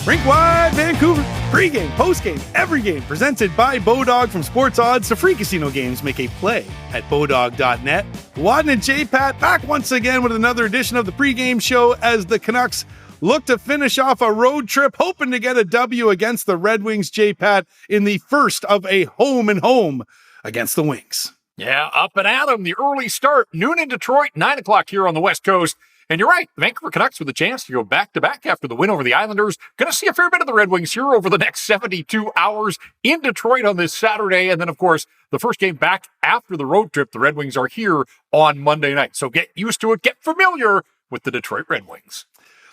Rink Wide Vancouver. Pre-game, post-game, every game presented by Bodog from Sports Odds to free casino games. Make a play at bodog.net. Wadden and J Pat back once again with another edition of the pre-game show as the Canucks look to finish off a road trip, hoping to get a W against the Red Wings. J Pat in the first of a home and home against the Wings. Yeah, up and at 'em. The early start, noon in Detroit, 9 o'clock here on the West Coast. And you're right, the Vancouver Canucks with a chance to go back-to-back after the win over the Islanders. Going to see a fair bit of the Red Wings here over the next 72 hours in Detroit on this Saturday. And then, of course, the first game back after the road trip, the Red Wings are here on Monday night. So get used to it, get familiar with the Detroit Red Wings.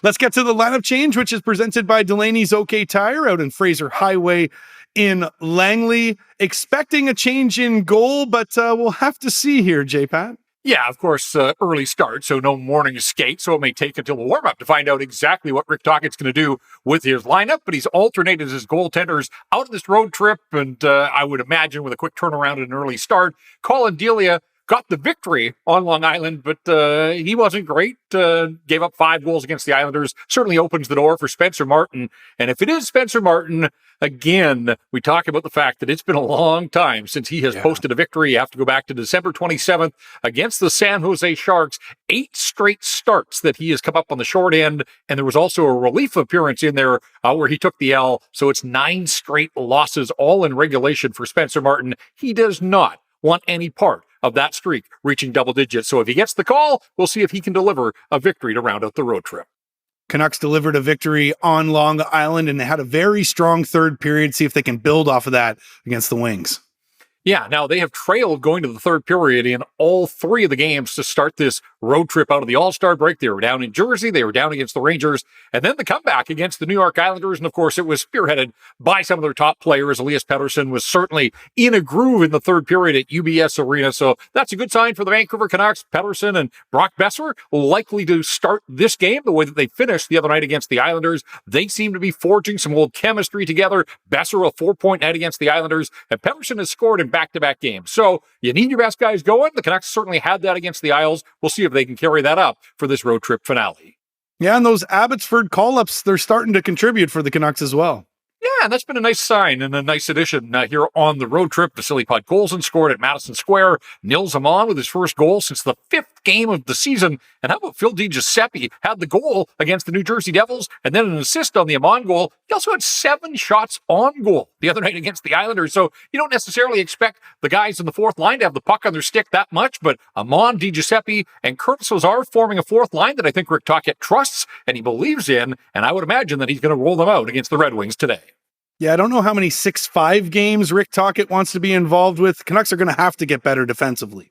Let's get to the lineup change, which is presented by Delaney's OK Tire out in Fraser Highway in Langley. Expecting a change in goal, but we'll have to see here, J-Pat. Yeah, of course, early start, so no morning skate, so it may take until the warm-up to find out exactly what Rick Tocchet's going to do with his lineup, but he's alternated his goaltenders out of this road trip, and I would imagine with a quick turnaround and an early start, Colin Delia got the victory on Long Island, but he wasn't great. Gave up 5 goals against the Islanders. Certainly opens the door for Spencer Martin. And if it is Spencer Martin, again, we talk about the fact that it's been a long time since he has posted a victory. You have to go back to December 27th against the San Jose Sharks. 8 straight starts that he has come up on the short end. And there was also a relief appearance in there where he took the L. So it's 9 straight losses, all in regulation for Spencer Martin. He does not want any part of that streak reaching double digits. So if he gets the call, we'll see if he can deliver a victory to round out the road trip. Canucks delivered a victory on Long Island, and they had a very strong third period. See if they can build off of that against the Wings. Yeah, now they have trailed going to the third period in all 3 of the games to start this road trip out of the All-Star break. They were down in Jersey, they were down against the Rangers, and then the comeback against the New York Islanders. And of course, it was spearheaded by some of their top players. Elias Pettersson was certainly in a groove in the third period at UBS Arena. So that's a good sign for the Vancouver Canucks. Pettersson and Brock Besser likely to start this game the way that they finished the other night against the Islanders. They seem to be forging some old chemistry together. Besser a 4-point night against the Islanders, and Pettersson has scored in back-to-back games. So you need your best guys going. The Canucks certainly had that against the Isles. We'll see if they can carry that up for this road trip finale. Yeah, and those Abbotsford call-ups, they're starting to contribute for the Canucks as well. Yeah, that's been a nice sign and a nice addition here on the road trip. Vasily Podkolzin scored at Madison Square. Nils Aman with his first goal since the 5th game of the season. And how about Phil DiGiuseppe had the goal against the New Jersey Devils and then an assist on the Aman goal. He also had 7 shots on goal the other night against the Islanders. So you don't necessarily expect the guys in the fourth line to have the puck on their stick that much, but Aman, DiGiuseppe, and Curtis Lazar forming a fourth line that I think Rick Tocchet trusts and he believes in. And I would imagine that he's going to roll them out against the Red Wings today. Yeah, I don't know how many 6-5 games Rick Tocchet wants to be involved with. Canucks are going to have to get better defensively.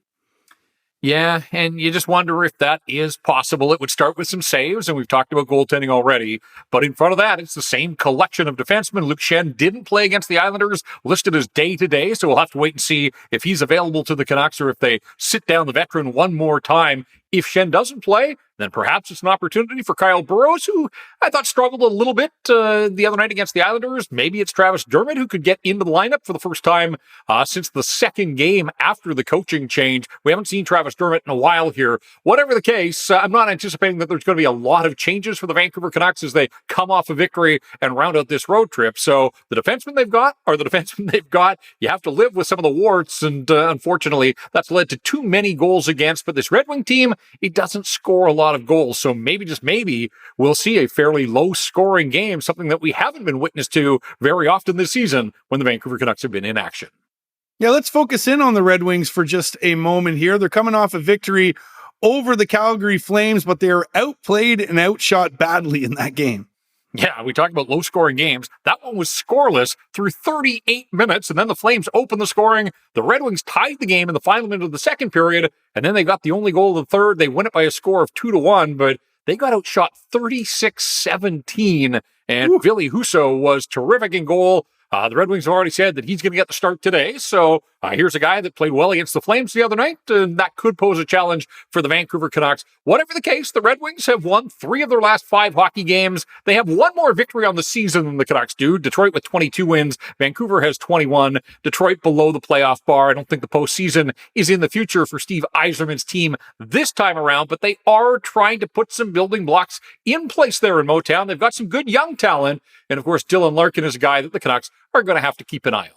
Yeah, and you just wonder if that is possible. It would start with some saves, and we've talked about goaltending already. But in front of that, it's the same collection of defensemen. Luke Schenn didn't play against the Islanders, listed as day-to-day, so we'll have to wait and see if he's available to the Canucks or if they sit down the veteran one more time. If Schenn doesn't play, then perhaps it's an opportunity for Kyle Burroughs, who I thought struggled a little bit the other night against the Islanders. Maybe it's Travis Dermott who could get into the lineup for the first time since the second game after the coaching change. We haven't seen Travis Dermott in a while here. Whatever the case, I'm not anticipating that there's going to be a lot of changes for the Vancouver Canucks as they come off a victory and round out this road trip. So the defensemen they've got are the defensemen they've got. You have to live with some of the warts, and unfortunately, that's led to too many goals against. But this Red Wing team, it doesn't score a lot of goals. So maybe, just maybe, we'll see a fairly low-scoring game, something that we haven't been witness to very often this season when the Vancouver Canucks have been in action. Yeah, let's focus in on the Red Wings for just a moment here. They're coming off a victory over the Calgary Flames, but they're outplayed and outshot badly in that game. Yeah, we talked about low-scoring games. That one was scoreless through 38 minutes, and then the Flames opened the scoring. The Red Wings tied the game in the final minute of the second period, and then they got the only goal of the third. They win it by a score of 2-1, but they got outshot 36-17, and Ville Husso was terrific in goal. The Red Wings have already said that he's going to get the start today, so Here's a guy that played well against the Flames the other night, and that could pose a challenge for the Vancouver Canucks. Whatever the case, the Red Wings have won 3 of their last 5 hockey games. They have 1 more victory on the season than the Canucks do. Detroit with 22 wins. Vancouver has 21. Detroit below the playoff bar. I don't think the postseason is in the future for Steve Yzerman's team this time around, but they are trying to put some building blocks in place there in Motown. They've got some good young talent, and of course, Dylan Larkin is a guy that the Canucks are going to have to keep an eye on.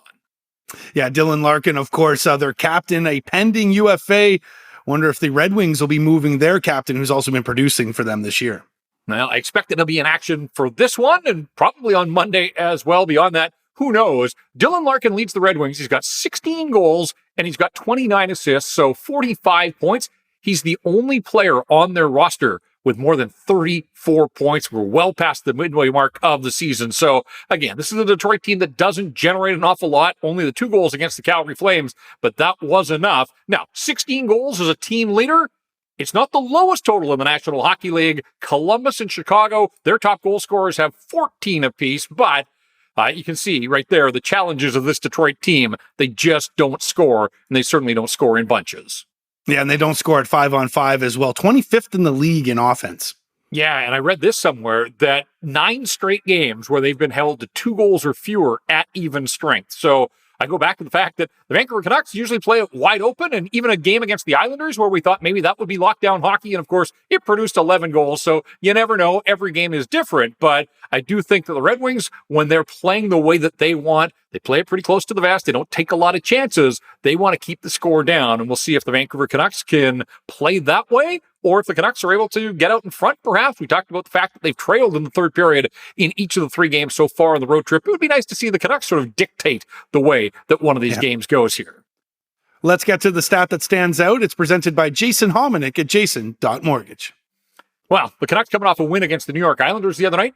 Yeah, Dylan Larkin, of course, their captain, a pending UFA. Wonder if the Red Wings will be moving their captain, who's also been producing for them this year. Well, I expect it to be in action for this one and probably on Monday as well. Beyond that, who knows? Dylan Larkin leads the Red Wings. He's got 16 goals and he's got 29 assists, so 45 points. He's the only player on their roster with more than 34 points. We're well past the midway mark of the season. So again, this is a Detroit team that doesn't generate an awful lot. Only the 2 goals against the Calgary Flames, but that was enough. Now, 16 goals as a team leader. It's not the lowest total in the National Hockey League. Columbus and Chicago, their top goal scorers have 14 apiece, but you can see right there the challenges of this Detroit team. They just don't score, and they certainly don't score in bunches. Yeah, and they don't score at 5-on-5 as well. 25th in the league in offense. Yeah, and I read this somewhere that 9 straight games where they've been held to 2 goals or fewer at even strength. So I go back to the fact that the Vancouver Canucks usually play it wide open, and even a game against the Islanders where we thought maybe that would be lockdown hockey, and of course, it produced 11 goals, so you never know. Every game is different, but I do think that the Red Wings, when they're playing the way that they want, they play it pretty close to the vest. They don't take a lot of chances. They want to keep the score down, and we'll see if the Vancouver Canucks can play that way, or if the Canucks are able to get out in front, perhaps. We talked about the fact that they've trailed in the third period in each of the 3 games so far on the road trip. It would be nice to see the Canucks sort of dictate the way that one of these games goes here. Let's get to the stat that stands out. It's presented by Jason Hominick at jason.mortgage. Well, the Canucks coming off a win against the New York Islanders the other night.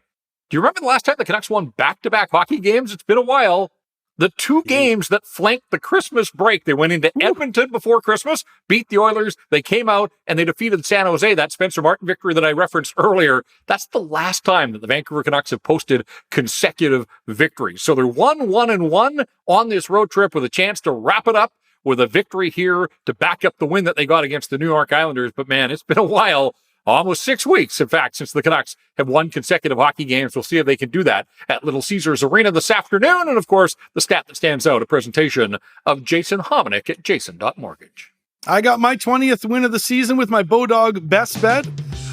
Do you remember the last time the Canucks won back-to-back hockey games? It's been a while. The 2 games that flanked the Christmas break, they went into Edmonton before Christmas, beat the Oilers, they came out, and they defeated San Jose, that Spencer Martin victory that I referenced earlier. That's the last time that the Vancouver Canucks have posted consecutive victories. So they're 1-1-1 on this road trip with a chance to wrap it up with a victory here to back up the win that they got against the New York Islanders. But man, it's been a while. Almost 6 weeks, in fact, since the Canucks have won consecutive hockey games. We'll see if they can do that at Little Caesars Arena this afternoon. And of course, the stat that stands out, a presentation of Jason Hominick at jason.mortgage. I got my 20th win of the season with my Bodog best bet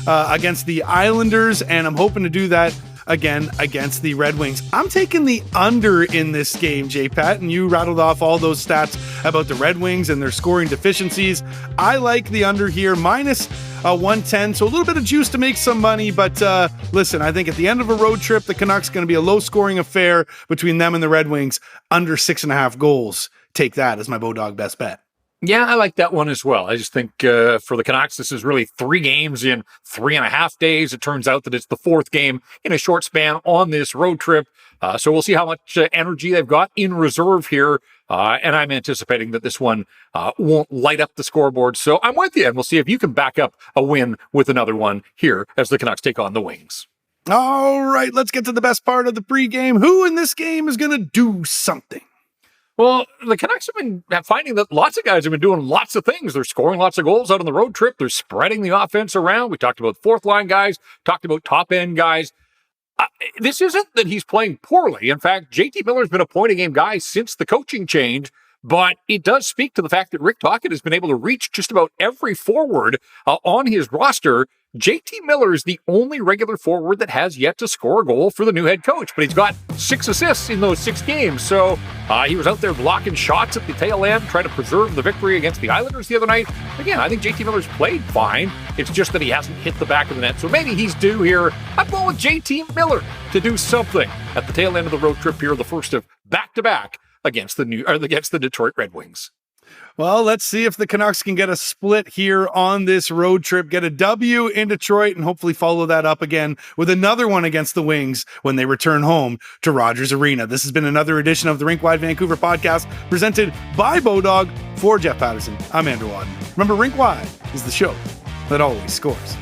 against the Islanders, and I'm hoping to do that again against the Red Wings. I'm taking the under in this game, J-Pat, and you rattled off all those stats about the Red Wings and their scoring deficiencies. I like the under here, minus 110, so a little bit of juice to make some money, but listen, I think at the end of a road trip, the Canucks going to be a low-scoring affair between them and the Red Wings, under 6.5 goals. Take that as my Bodog best bet. Yeah, I like that one as well. I just think for the Canucks, this is really 3 games in 3.5 days. It turns out that it's the 4th game in a short span on this road trip. So we'll see how much energy they've got in reserve here. And I'm anticipating that this one won't light up the scoreboard. So I'm with you, and we'll see if you can back up a win with another one here as the Canucks take on the Wings. All right, let's get to the best part of the pregame. Who in this game is going to do something? Well, the Canucks have been finding that lots of guys have been doing lots of things. They're scoring lots of goals out on the road trip. They're spreading the offense around. We talked about 4th-line guys, talked about top-end guys. This isn't that he's playing poorly. In fact, JT Miller's been a point-a-game guy since the coaching change, but it does speak to the fact that Rick Tocchet has been able to reach just about every forward on his roster. JT Miller is the only regular forward that has yet to score a goal for the new head coach, but he's got 6 assists in those 6 games. So he was out there blocking shots at the tail end, trying to preserve the victory against the Islanders the other night. Again, I think JT Miller's played fine. It's just that he hasn't hit the back of the net. So maybe he's due here. I'm going with JT Miller to do something at the tail end of the road trip here, the first of back-to-back against the Detroit Red Wings. Well, let's see if the Canucks can get a split here on this road trip, get a W in Detroit, and hopefully follow that up again with another one against the Wings when they return home to Rogers Arena. This has been another edition of the Rink Wide Vancouver podcast presented by Bodog. For Jeff Paterson, I'm Andrew Wadden. Remember, Rink Wide is the show that always scores.